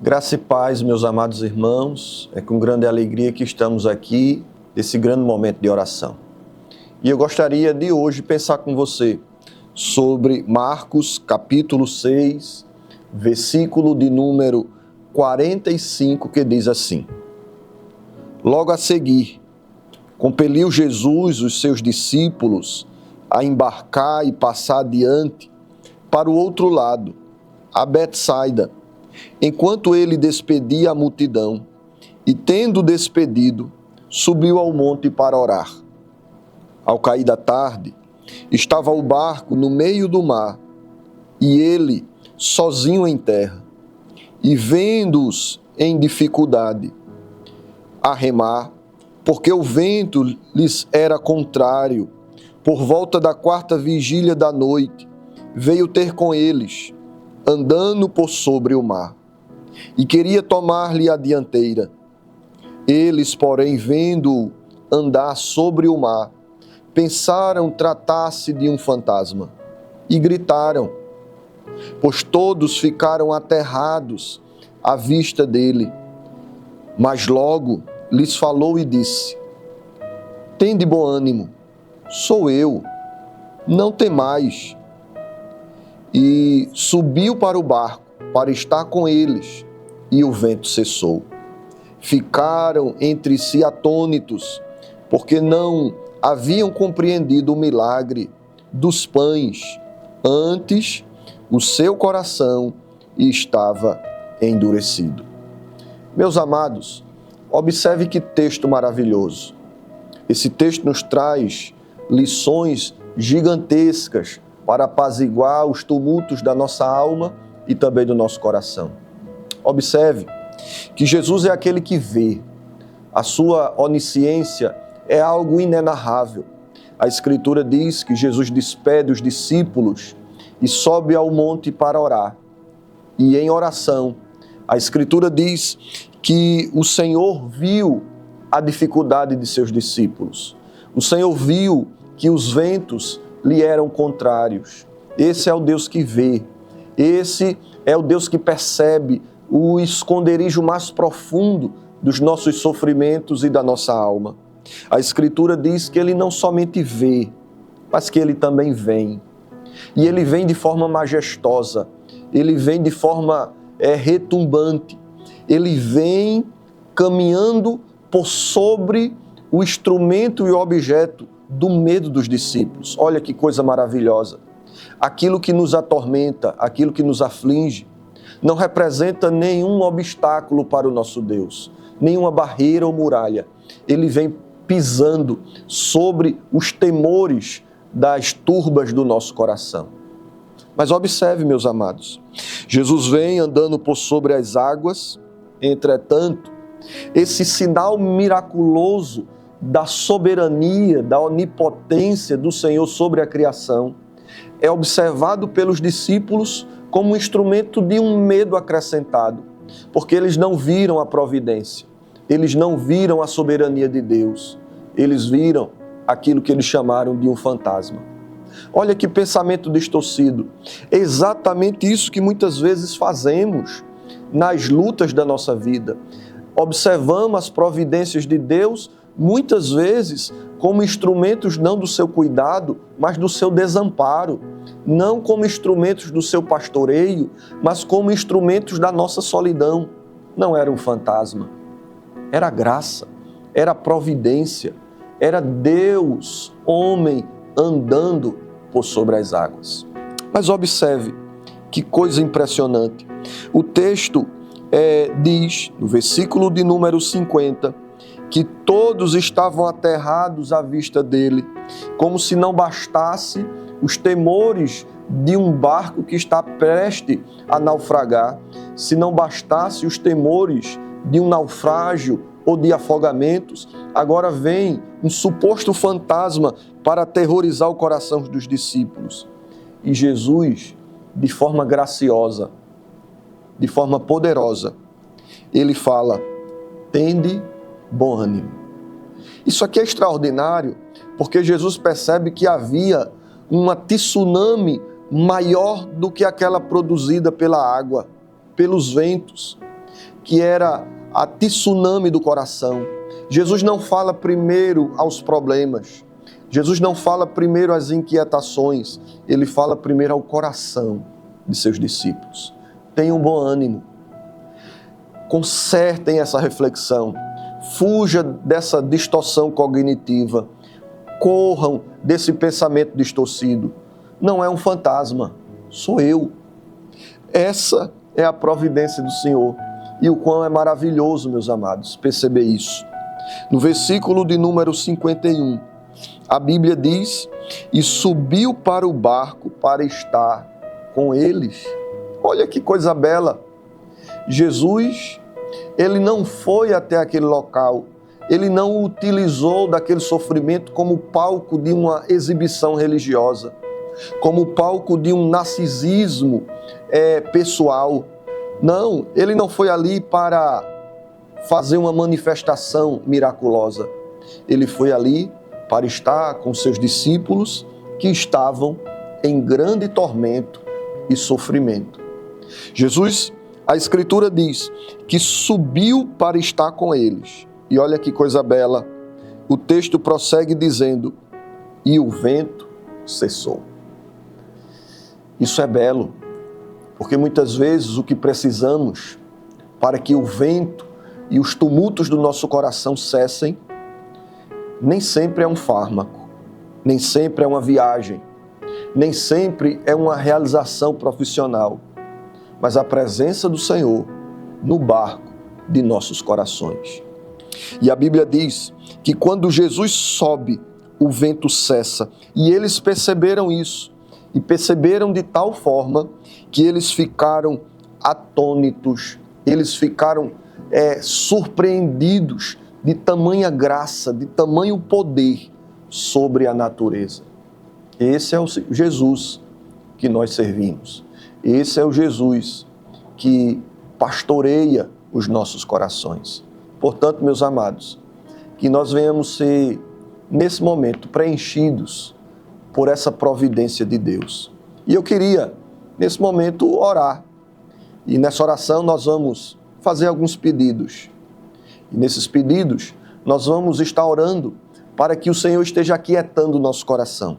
Graça e paz, meus amados irmãos, é com grande alegria que estamos aqui nesse grande momento de oração. E eu gostaria de hoje pensar com você sobre Marcos capítulo 6, versículo de número 45, que diz assim: Logo a seguir, compeliu Jesus os seus discípulos a embarcar e passar adiante para o outro lado, a Betsaida, enquanto ele despedia a multidão, e tendo despedido, subiu ao monte para orar. Ao cair da tarde, estava o barco no meio do mar, e ele sozinho em terra. E vendo-os em dificuldade a remar, porque o vento lhes era contrário, por volta da 4ª vigília da noite, veio ter com eles, andando por sobre o mar, e queria tomar-lhe a dianteira. Eles, porém, vendo-o andar sobre o mar, pensaram tratar-se de um fantasma, e gritaram, pois todos ficaram aterrados à vista dele. Mas logo lhes falou e disse: Tende bom ânimo, sou eu, não temais. E subiu para o barco para estar com eles, e o vento cessou. Ficaram entre si atônitos, porque não haviam compreendido o milagre dos pães. Antes, o seu coração estava endurecido. Meus amados, observe que texto maravilhoso. Esse texto nos traz lições gigantescas para apaziguar os tumultos da nossa alma e também do nosso coração. Observe que Jesus é aquele que vê. A sua onisciência é algo inenarrável. A Escritura diz que Jesus despede os discípulos e sobe ao monte para orar. E em oração, a Escritura diz que o Senhor viu a dificuldade de seus discípulos. O Senhor viu que os ventos lhe eram contrários. Esse é o Deus que vê. Esse é o Deus que percebe o esconderijo mais profundo dos nossos sofrimentos e da nossa alma. A Escritura diz que Ele não somente vê, mas que Ele também vem. E Ele vem de forma majestosa, Ele vem de forma retumbante, Ele vem caminhando por sobre o instrumento e o objeto do medo dos discípulos. Olha que coisa maravilhosa. Aquilo que nos atormenta, aquilo que nos aflige, não representa nenhum obstáculo para o nosso Deus, nenhuma barreira ou muralha. Ele vem pisando sobre os temores das turbas do nosso coração. Mas observe, meus amados, Jesus vem andando por sobre as águas. Entretanto, esse sinal miraculoso da soberania, da onipotência do Senhor sobre a criação é observado pelos discípulos como um instrumento de um medo acrescentado, porque eles não viram a providência, eles não viram a soberania de Deus, eles viram aquilo que eles chamaram de um fantasma. Olha que pensamento distorcido. É exatamente isso que muitas vezes fazemos nas lutas da nossa vida. Observamos as providências de Deus, muitas vezes como instrumentos não do seu cuidado, mas do seu desamparo. Não como instrumentos do seu pastoreio, mas como instrumentos da nossa solidão. Não era um fantasma, era graça, era providência, era Deus, homem, andando por sobre as águas. Mas observe que coisa impressionante. O texto diz, no versículo de número 50, que todos estavam aterrados à vista dele, como se não bastasse os temores de um barco que está prestes a naufragar, se não bastasse os temores de um naufrágio ou de afogamentos, agora vem um suposto fantasma para aterrorizar o coração dos discípulos. E Jesus, de forma graciosa, de forma poderosa, ele fala: tende bom ânimo. Isso aqui é extraordinário, porque Jesus percebe que havia uma tsunami maior do que aquela produzida pela água, pelos ventos. que era a tsunami do coração. Jesus não fala primeiro aos problemas. Jesus não fala primeiro às inquietações. Ele fala primeiro ao coração de seus discípulos. Tenham bom ânimo. Consertem essa reflexão. Fuja dessa distorção cognitiva. Corram desse pensamento distorcido. Não é um fantasma, sou eu. Essa é a providência do Senhor. E o quão é maravilhoso, meus amados, perceber isso. No versículo de número 51, a Bíblia diz: e subiu para o barco para estar com eles. Olha que coisa bela. Jesus, ele não foi até aquele local, ele não utilizou daquele sofrimento como palco de uma exibição religiosa, como palco de um narcisismo pessoal. Não, ele não foi ali para fazer uma manifestação miraculosa. Ele foi ali para estar com seus discípulos que estavam em grande tormento e sofrimento. Jesus, a Escritura diz que subiu para estar com eles. E olha que coisa bela, o texto prossegue dizendo: e o vento cessou. Isso é belo, porque muitas vezes o que precisamos para que o vento e os tumultos do nosso coração cessem, nem sempre é um fármaco, nem sempre é uma viagem, nem sempre é uma realização profissional, mas a presença do Senhor no barco de nossos corações. E a Bíblia diz que quando Jesus sobe, o vento cessa, e eles perceberam isso, e perceberam de tal forma que eles ficaram atônitos, eles ficaram surpreendidos de tamanha graça, de tamanho poder sobre a natureza. Esse é o Jesus que nós servimos. Esse é o Jesus que pastoreia os nossos corações. Portanto, meus amados, que nós venhamos ser, nesse momento, preenchidos por essa providência de Deus. E eu queria, nesse momento, orar. E nessa oração nós vamos fazer alguns pedidos. E nesses pedidos nós vamos estar orando para que o Senhor esteja aquietando o nosso coração.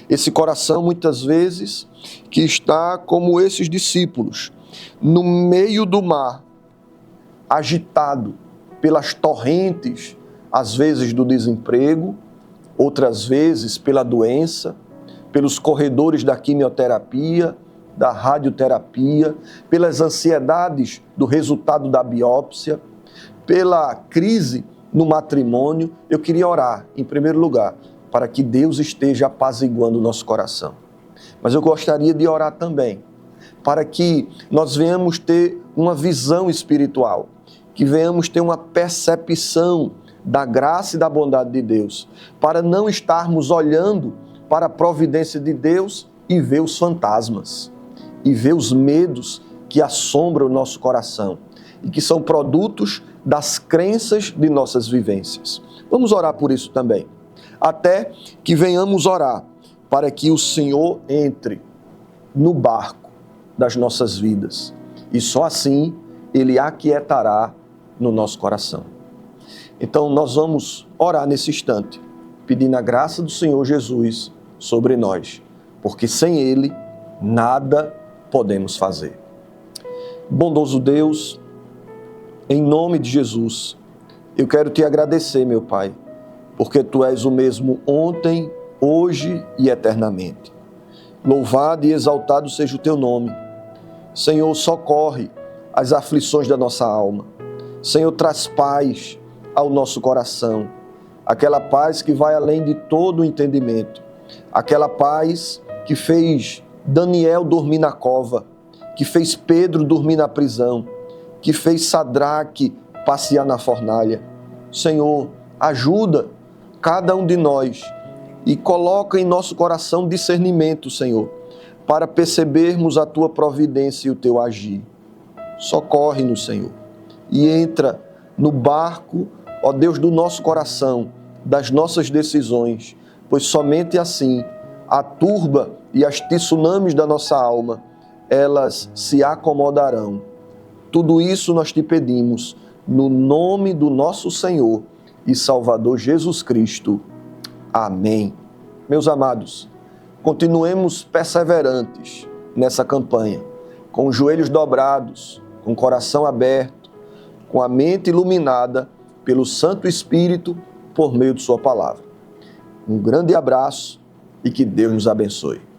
Esse coração, muitas vezes, que está como esses discípulos, no meio do mar, agitado pelas torrentes, às vezes do desemprego, outras vezes pela doença, pelos corredores da quimioterapia, da radioterapia, pelas ansiedades do resultado da biópsia, pela crise no matrimônio. Eu queria orar, em primeiro lugar, para que Deus esteja apaziguando o nosso coração. Mas eu gostaria de orar também, para que nós venhamos ter uma visão espiritual, que venhamos ter uma percepção da graça e da bondade de Deus, para não estarmos olhando para a providência de Deus e ver os fantasmas, e ver os medos que assombram o nosso coração, e que são produtos das crenças de nossas vivências. Vamos orar por isso também, até que venhamos orar para que o Senhor entre no barco das nossas vidas, e só assim Ele aquietará no nosso coração. Então nós vamos orar nesse instante, pedindo a graça do Senhor Jesus sobre nós, porque sem Ele nada podemos fazer. Bondoso Deus, em nome de Jesus, eu quero te agradecer, meu Pai, porque Tu és o mesmo ontem, hoje e eternamente. Louvado e exaltado seja o Teu nome. Senhor, socorre as aflições da nossa alma. Senhor, traz paz ao nosso coração, aquela paz que vai além de todo o entendimento, aquela paz que fez Daniel dormir na cova, que fez Pedro dormir na prisão, que fez Sadraque passear na fornalha. Senhor, ajuda cada um de nós e coloca em nosso coração discernimento, Senhor, para percebermos a Tua providência e o Teu agir. Socorre-nos, Senhor, e entra no barco, ó Deus, do nosso coração, das nossas decisões, pois somente assim a turba e as tsunamis da nossa alma, elas se acomodarão Tudo isso nós te pedimos no nome do nosso Senhor e Salvador Jesus Cristo. Amém. Meus amados, continuemos perseverantes nessa campanha, com os joelhos dobrados, com o coração aberto, com a mente iluminada pelo Santo Espírito por meio de sua palavra. Um grande abraço e que Deus nos abençoe.